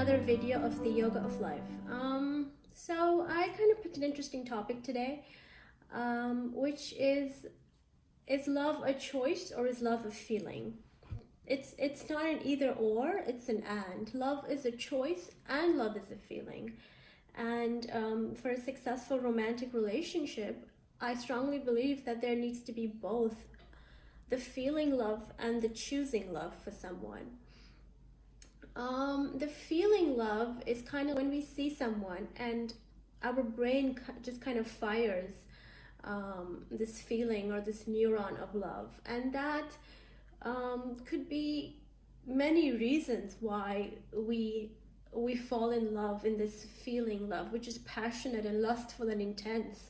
another video of the Yoga of Life. So I kind of picked an interesting topic today, which is love a choice or is love a feeling? It's not an either or, it's an and. Love is a choice and love is a feeling. And for a successful romantic relationship, I strongly believe that there needs to be both the feeling love and the choosing love for someone. The feeling love is kind of when we see someone and our brain just kind of fires this feeling or this neuron of love, and that could be many reasons why we fall in love in this feeling love, which is passionate and lustful and intense.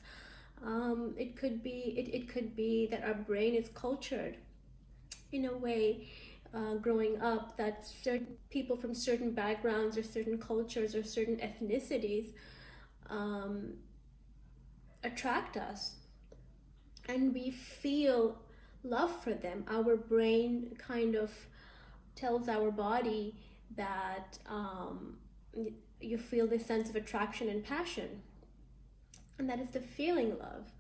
It could be that our brain is cultured in a way growing up that certain people from certain backgrounds or certain cultures or certain ethnicities attract us, and we feel love for them. Our brain kind of tells our body that you feel this sense of attraction and passion, and that is the feeling love.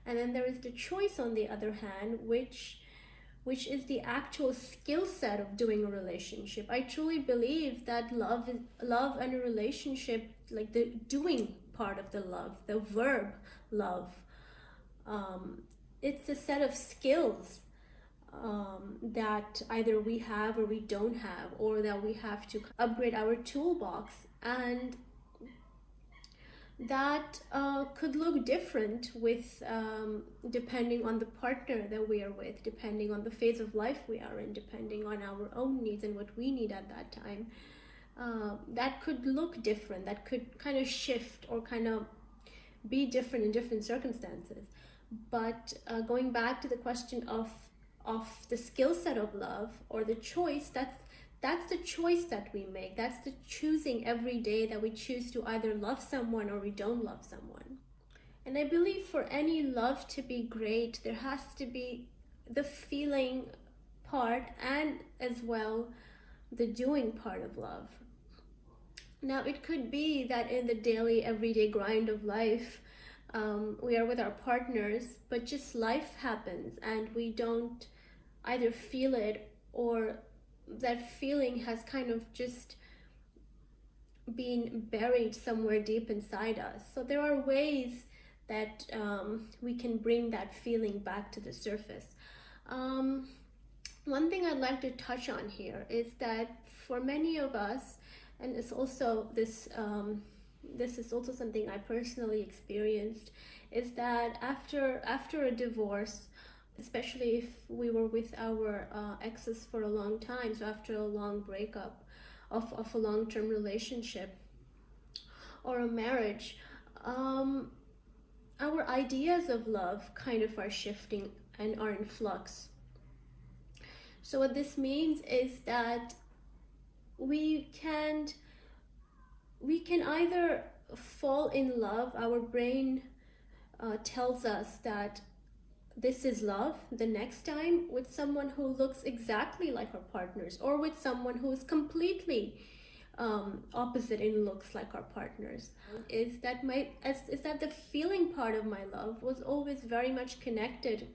And then there is the choice, on the other hand, which is the actual skill set of doing a relationship. I truly believe that love and a relationship, like the doing part of the love, the verb love, it's a set of skills that either we have or we don't have, or that we have to upgrade our toolbox, and that could look different with depending on the partner that we are with, depending on the phase of life we are in, depending on our own needs and what we need at that time. That could look different, that could kind of shift or kind of be different in different circumstances. But going back to the question of the skill set of love or the choice, that's the choice that we make. That's the choosing every day, that we choose to either love someone or we don't love someone. And I believe for any love to be great, there has to be the feeling part and as well the doing part of love. Now, it could be that in the daily, everyday grind of life, we are with our partners, but just life happens and we don't either feel it, or that feeling has kind of just been buried somewhere deep inside us. So there are ways that we can bring that feeling back to the surface. One thing I'd like to touch on here is that for many of us, and it's also this is also something I personally experienced, is that after a divorce, especially if we were with our exes for a long time, so after a long breakup of a long-term relationship or a marriage, our ideas of love kind of are shifting and are in flux. So what this means is that we can either fall in love. Our brain tells us that this is love the next time with someone who looks exactly like our partners, or with someone who is completely opposite in looks like our partners. Is that the feeling part of my love was always very much connected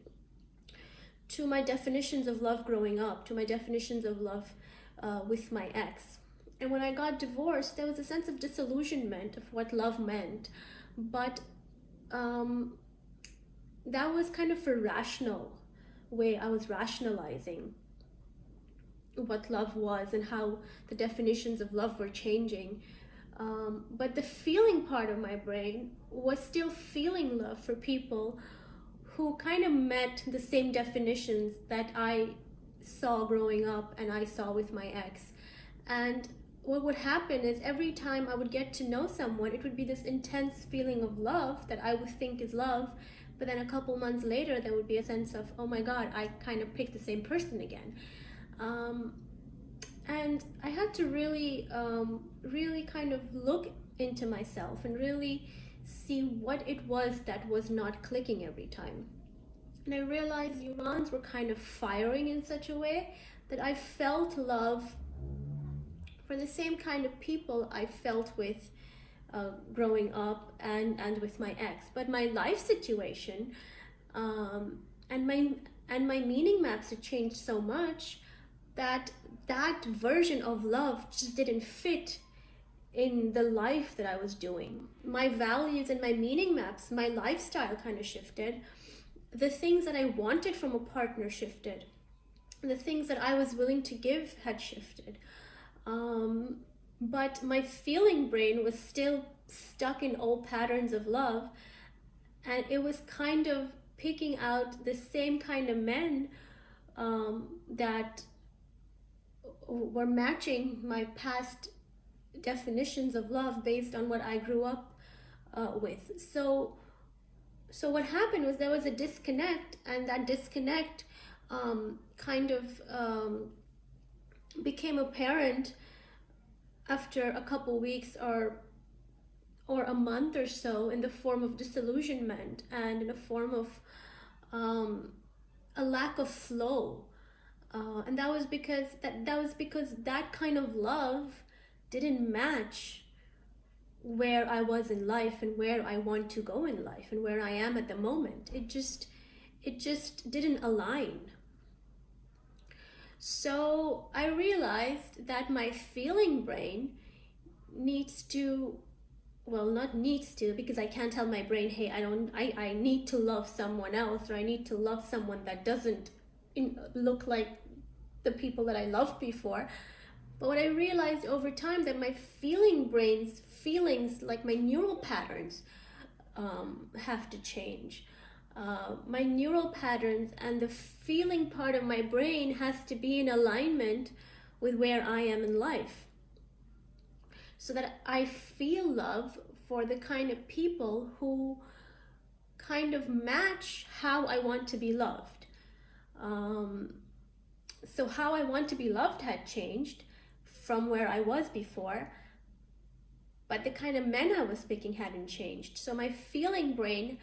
to my definitions of love growing up, to my definitions of love with my ex. And when I got divorced, there was a sense of disillusionment of what love meant, but that was kind of a rational way. I was rationalizing what love was and how the definitions of love were changing. But the feeling part of my brain was still feeling love for people who kind of met the same definitions that I saw growing up and I saw with my ex. And what would happen is every time I would get to know someone, it would be this intense feeling of love that I would think is love. But then a couple months later, there would be a sense of, oh my God, I kind of picked the same person again. And I had to really kind of look into myself and really see what it was that was not clicking every time. And I realized neurons were kind of firing in such a way that I felt love for the same kind of people I felt with growing up and with my ex. But my life situation and my meaning maps had changed so much that that version of love just didn't fit in the life that I was doing. My values and my meaning maps, my lifestyle kind of shifted. The things that I wanted from a partner shifted. The things that I was willing to give had shifted. But my feeling brain was still stuck in old patterns of love, and it was kind of picking out the same kind of men that were matching my past definitions of love based on what I grew up with. So what happened was there was a disconnect, and that disconnect became apparent after a couple weeks or a month or so, in the form of disillusionment and in a form of a lack of flow, and that was because that kind of love didn't match where I was in life and where I want to go in life and where I am at the moment. It just didn't align. So I realized that my feeling brain needs to, well, not needs to, because I can't tell my brain, hey, I need to love someone else, or I need to love someone that doesn't look like the people that I loved before. But what I realized over time, that my feeling brain's feelings, like my neural patterns, have to change. My neural patterns and the feeling part of my brain has to be in alignment with where I am in life, so that I feel love for the kind of people who kind of match how I want to be loved. So how I want to be loved had changed from where I was before, but the kind of men I was picking hadn't changed. So my feeling brain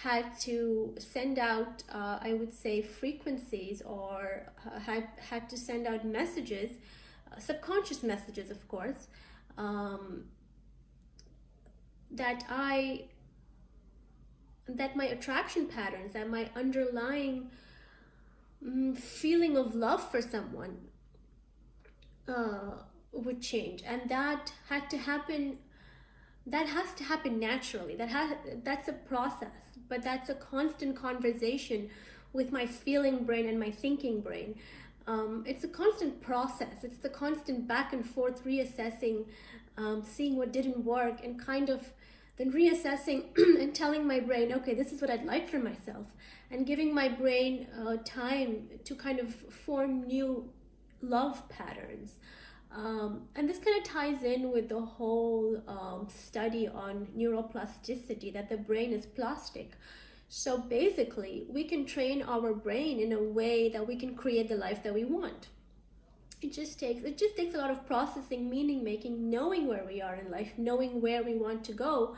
had to send out, I would say, frequencies, or had to send out messages, subconscious messages, of course, that my attraction patterns, that my underlying feeling of love for someone would change, and that has to happen naturally. That's a process, but that's a constant conversation with my feeling brain and my thinking brain. It's a constant process. It's the constant back and forth reassessing, seeing what didn't work, and kind of then reassessing and telling my brain, okay, this is what I'd like for myself, and giving my brain time to kind of form new love patterns. And this kind of ties in with the whole study on neuroplasticity, that the brain is plastic. So basically, we can train our brain in a way that we can create the life that we want. It just takes a lot of processing, meaning making, knowing where we are in life, knowing where we want to go,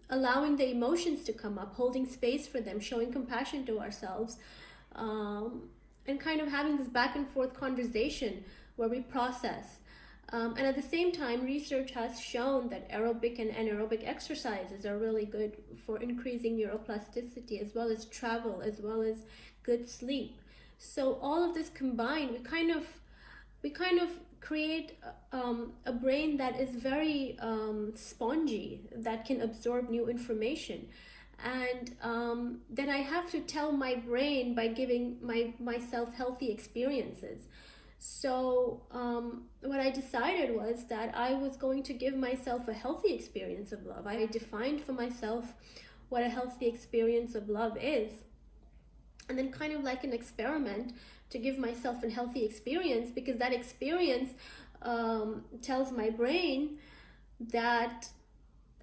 allowing the emotions to come up, holding space for them, showing compassion to ourselves, and kind of having this back and forth conversation where we process. And at the same time, research has shown that aerobic and anaerobic exercises are really good for increasing neuroplasticity, as well as travel, as well as good sleep. So all of this combined, we kind of create a brain that is very spongy, that can absorb new information. And then I have to tell my brain by giving myself healthy experiences. So what I decided was that I was going to give myself a healthy experience of love. I defined for myself what a healthy experience of love is, and then kind of like an experiment to give myself a healthy experience, because that experience tells my brain that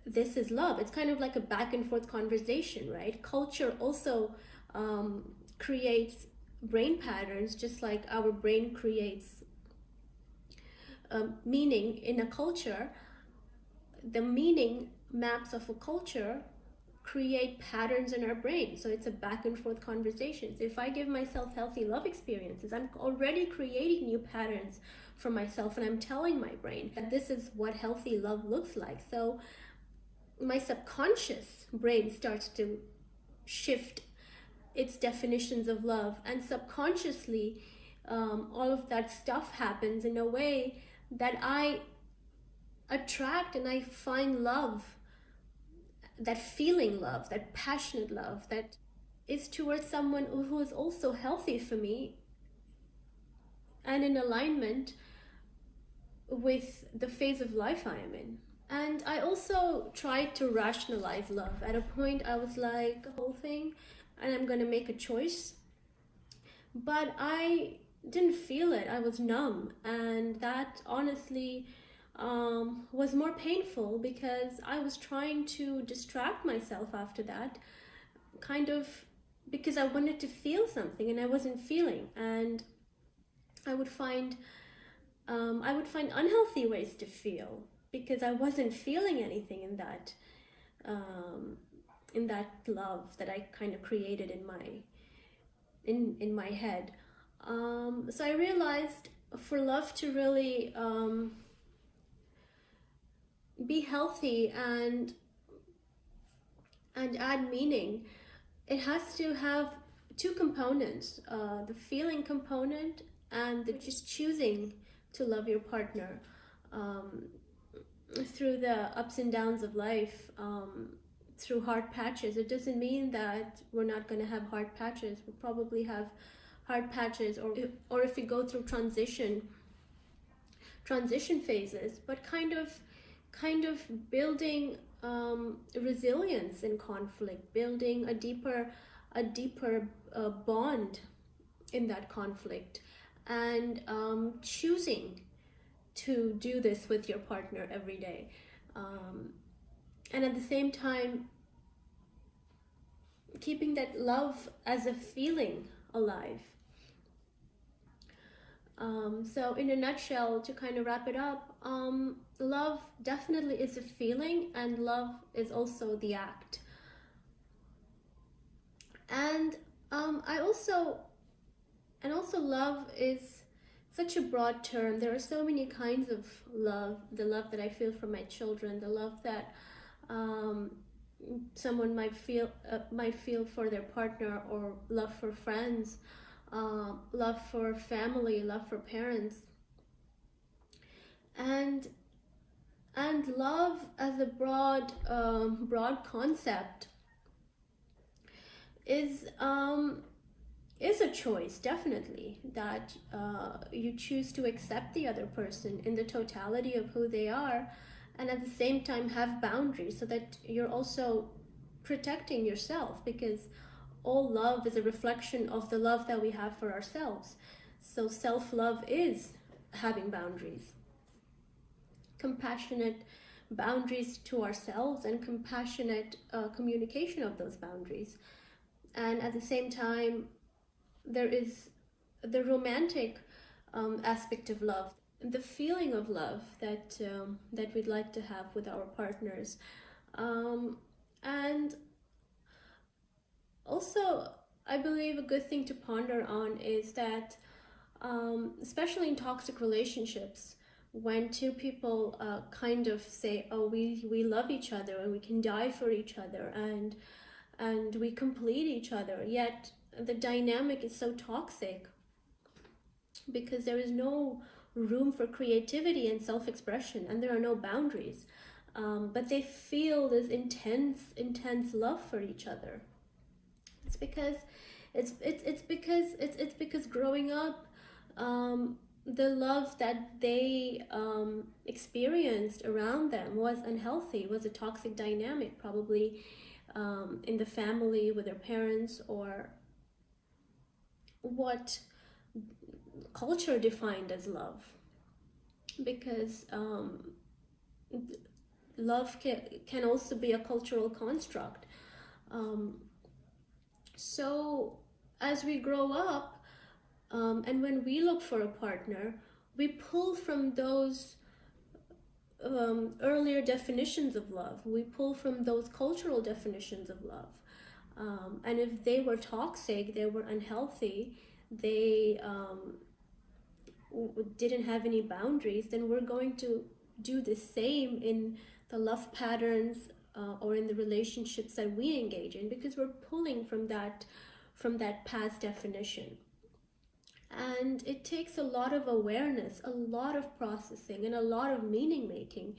this is love. It's kind of like a back and forth conversation, right? Culture also creates brain patterns, just like our brain creates meaning in a culture. The meaning maps of a culture create patterns in our brain. So it's a back and forth conversation. So if I give myself healthy love experiences, I'm already creating new patterns for myself, and I'm telling my brain that this is what healthy love looks like. So my subconscious brain starts to shift its definitions of love, and subconsciously all of that stuff happens in a way that I attract and I find love, that feeling love, that passionate love that is towards someone who is also healthy for me and in alignment with the phase of life I am in. And I also tried to rationalize love. At a point I was like, the whole thing, and I'm going to make a choice. But I didn't feel it. I was numb. And that honestly was more painful, because I was trying to distract myself after that, kind of because I wanted to feel something and I wasn't feeling. And I would find unhealthy ways to feel, because I wasn't feeling anything in that love that I kind of created in my head. So I realized, for love to really be healthy and add meaning, it has to have two components: the feeling component and the just choosing to love your partner through the ups and downs of life, through hard patches. It doesn't mean that we're not going to have hard patches. We'll probably have hard patches, or if we go through transition phases, but kind of building resilience in conflict, building a deeper bond in that conflict, and choosing to do this with your partner every day, and at the same time keeping that love as a feeling alive. So in a nutshell, to kind of wrap it up, love definitely is a feeling, and love is also the act. And also love is such a broad term. There are so many kinds of love. The love that I feel for my children, the love that someone might feel for their partner, or love for friends, love for family, love for parents, and love as a broad concept is a choice, definitely, that you choose to accept the other person in the totality of who they are, and at the same time have boundaries, so that you're also protecting yourself, because all love is a reflection of the love that we have for ourselves. So self-love is having boundaries, compassionate boundaries to ourselves, and compassionate communication of those boundaries. And at the same time, there is the romantic aspect of love, the feeling of love that we'd like to have with our partners. And also, I believe a good thing to ponder on is that, especially in toxic relationships, when two people kind of say, oh, we love each other and we can die for each other, and we complete each other, yet the dynamic is so toxic, because there is no room for creativity and self-expression, and there are no boundaries, but they feel this intense love for each other. It's because growing up, the love that they experienced around them was unhealthy, was a toxic dynamic, probably in the family with their parents, or what culture defined as love. Because love can also be a cultural construct. So as we grow up, and when we look for a partner, we pull from those earlier definitions of love. We pull from those cultural definitions of love. And if they were toxic, they were unhealthy, they didn't have any boundaries, then we're going to do the same in the love patterns or in the relationships that we engage in, because we're pulling from that past definition. And it takes a lot of awareness, a lot of processing, and a lot of meaning making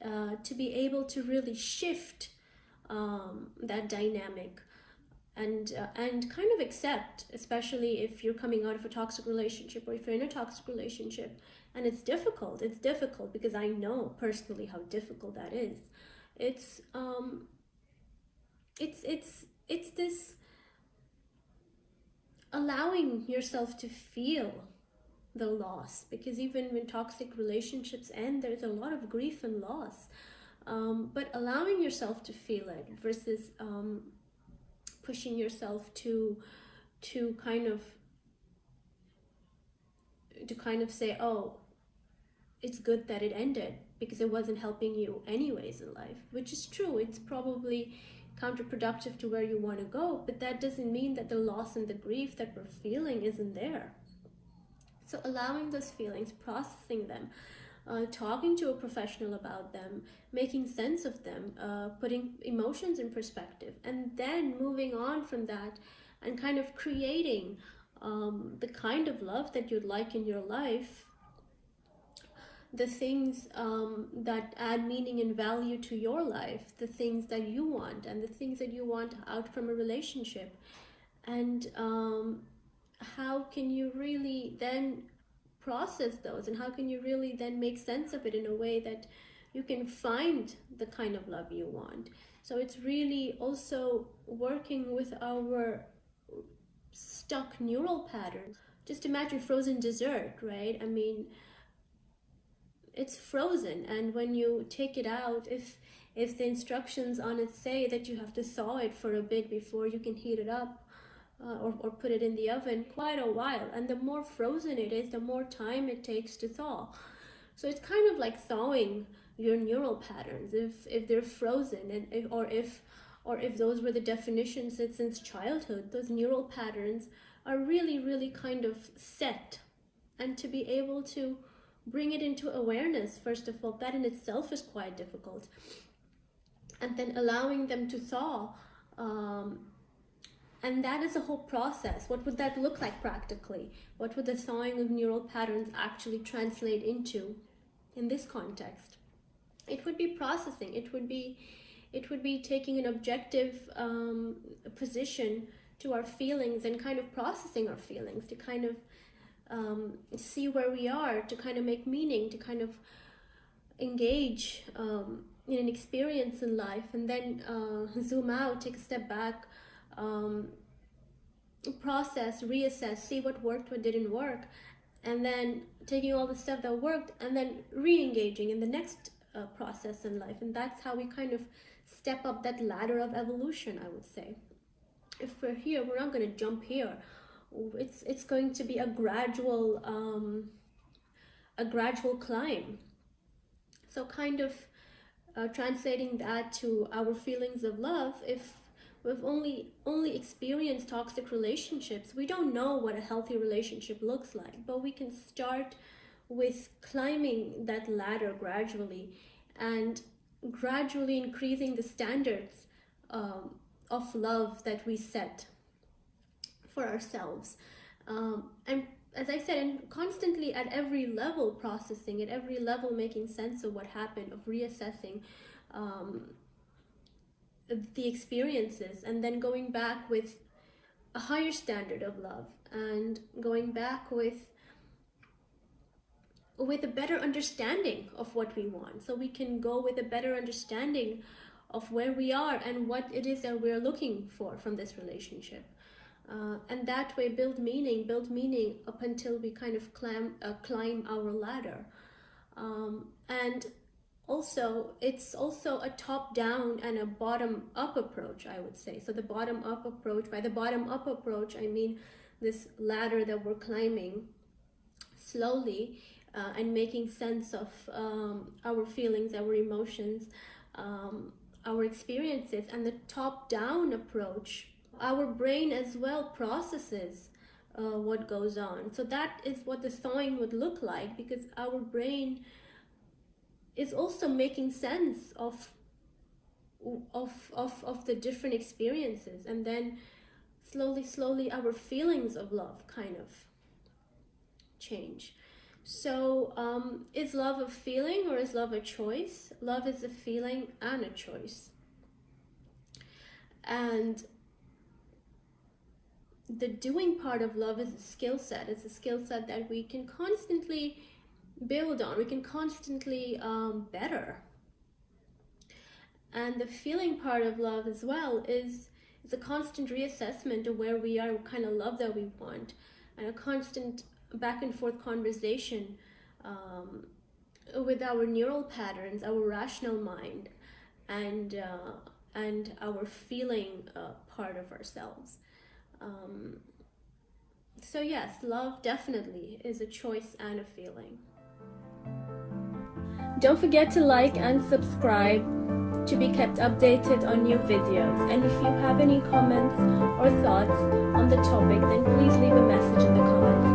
to be able to really shift that dynamic and kind of accept, especially if you're coming out of a toxic relationship, or if you're in a toxic relationship. And it's difficult because I know personally how difficult that is. It's this allowing yourself to feel the loss, because even when toxic relationships end, there's a lot of grief and loss, but allowing yourself to feel it versus pushing yourself to kind of say, oh, it's good that it ended because it wasn't helping you anyways in life, which is true. It's probably counterproductive to where you want to go, but that doesn't mean that the loss and the grief that we're feeling isn't there. So allowing those feelings, processing them, talking to a professional about them, making sense of them, putting emotions in perspective, and then moving on from that and kind of creating the kind of love that you'd like in your life, the things that add meaning and value to your life, the things that you want, and the things that you want out from a relationship. And how can you really then process those, and how can you really then make sense of it in a way that you can find the kind of love you want? So it's really also working with our stuck neural patterns. Just imagine frozen dessert, right? I mean, it's frozen, and when you take it out, if the instructions on it say that you have to thaw it for a bit before you can heat it up, or put it in the oven, quite a while, and the more frozen it is, the more time it takes to thaw. So it's kind of like thawing your neural patterns if they're frozen, and or if those were the definitions that since childhood, those neural patterns are really kind of set. And to be able to bring it into awareness, first of all, that in itself is quite difficult, and then allowing them to thaw. And that is a whole process. What would that look like practically? What would the thawing of neural patterns actually translate into in this context? It would be processing. It would be taking an objective position to our feelings and kind of processing our feelings, to kind of see where we are, to kind of make meaning, to kind of engage in an experience in life, and then zoom out, take a step back, process, reassess, see what worked, what didn't work, and then taking all the stuff that worked and then re-engaging in the next process in life. And that's how we kind of step up that ladder of evolution, I would say. If we're here, we're not going to jump here. It's going to be a gradual climb. So kind of translating that to our feelings of love, if we've only experienced toxic relationships, we don't know what a healthy relationship looks like, but we can start with climbing that ladder gradually, and gradually increasing the standards of love that we set for ourselves. And as I said, and constantly at every level processing, at every level making sense of what happened, of reassessing the experiences, and then going back with a higher standard of love, and going back with a better understanding of what we want, so we can go with a better understanding of where we are and what it is that we're looking for from this relationship. And that way build meaning up until we kind of climb our ladder. And also, it's also a top-down and a bottom-up approach, I would say. So the bottom-up approach, by the bottom-up approach, I mean this ladder that we're climbing slowly. and making sense of our feelings, our emotions, our experiences. And the top-down approach, our brain as well processes what goes on. So that is what the thawing would look like, because our brain is also making sense of the different experiences, and then slowly our feelings of love kind of change. So is love a feeling or is love a choice? Love is a feeling and a choice. And the doing part of love is a skill set. It's a skill set that we can constantly build on. We can constantly better. And the feeling part of love as well is a constant reassessment of where we are, what kind of love that we want, and a constant back and forth conversation with our neural patterns, our rational mind, and our feeling part of ourselves. So yes, love definitely is a choice and a feeling. Don't forget to like and subscribe to be kept updated on new videos. And if you have any comments or thoughts on the topic, then please leave a message in the comments.